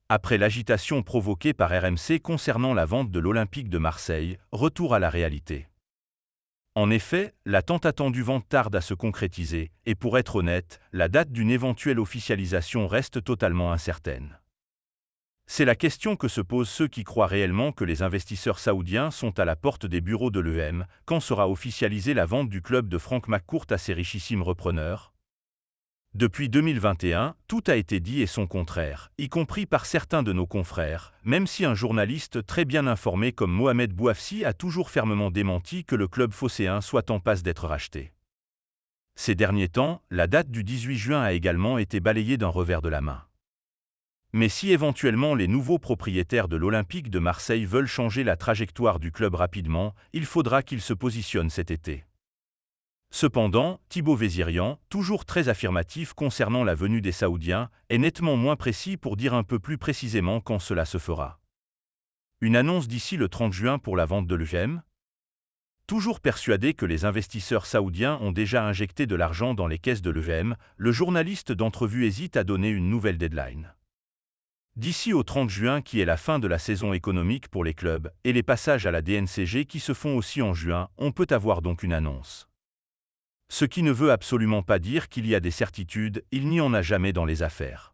Après l'agitation provoquée par RMC concernant la vente de l'Olympique de Marseille, retour à la réalité. En effet, la tant attendue vente tarde à se concrétiser, et pour être honnête, la date d'une éventuelle officialisation reste totalement incertaine. C'est la question que se posent ceux qui croient réellement que les investisseurs saoudiens sont à la porte des bureaux de l'EM. Quand sera officialisée la vente du club de Frank McCourt à ses richissimes repreneurs? Depuis 2021, tout a été dit et son contraire, y compris par certains de nos confrères, même si un journaliste très bien informé comme Mohamed Bouafsi a toujours fermement démenti que le club phocéen soit en passe d'être racheté. Ces derniers temps, la date du 18 juin a également été balayée d'un revers de la main. Mais si éventuellement les nouveaux propriétaires de l'Olympique de Marseille veulent changer la trajectoire du club rapidement, il faudra qu'ils se positionnent cet été. Cependant, Thibaut Vézirian, toujours très affirmatif concernant la venue des Saoudiens, est nettement moins précis pour dire un peu plus précisément quand cela se fera. Une annonce d'ici le 30 juin pour la vente de l'UGM? Toujours persuadé que les investisseurs saoudiens ont déjà injecté de l'argent dans les caisses de l'UGM, le journaliste d'entrevue hésite à donner une nouvelle deadline. D'ici au 30 juin qui est la fin de la saison économique pour les clubs, et les passages à la DNCG qui se font aussi en juin, on peut avoir donc une annonce. Ce qui ne veut absolument pas dire qu'il y a des certitudes, il n'y en a jamais dans les affaires.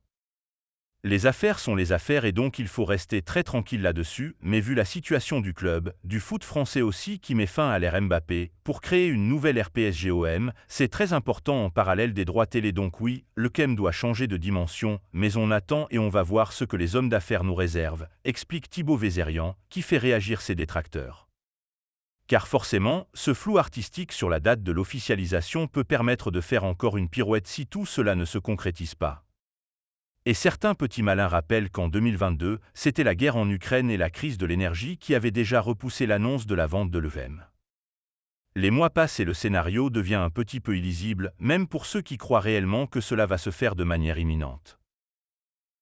Les affaires sont les affaires et donc il faut rester très tranquille là-dessus, mais vu la situation du club, du foot français aussi qui met fin à l'ère Mbappé, pour créer une nouvelle RPSGOM, c'est très important en parallèle des droits télé donc oui, le KEM doit changer de dimension, mais on attend et on va voir ce que les hommes d'affaires nous réservent, explique Thibaut Vézirian, qui fait réagir ses détracteurs. Car forcément, ce flou artistique sur la date de l'officialisation peut permettre de faire encore une pirouette si tout cela ne se concrétise pas. Et certains petits malins rappellent qu'en 2022, c'était la guerre en Ukraine et la crise de l'énergie qui avaient déjà repoussé l'annonce de la vente de l'UGM. Les mois passent et le scénario devient un petit peu illisible, même pour ceux qui croient réellement que cela va se faire de manière imminente.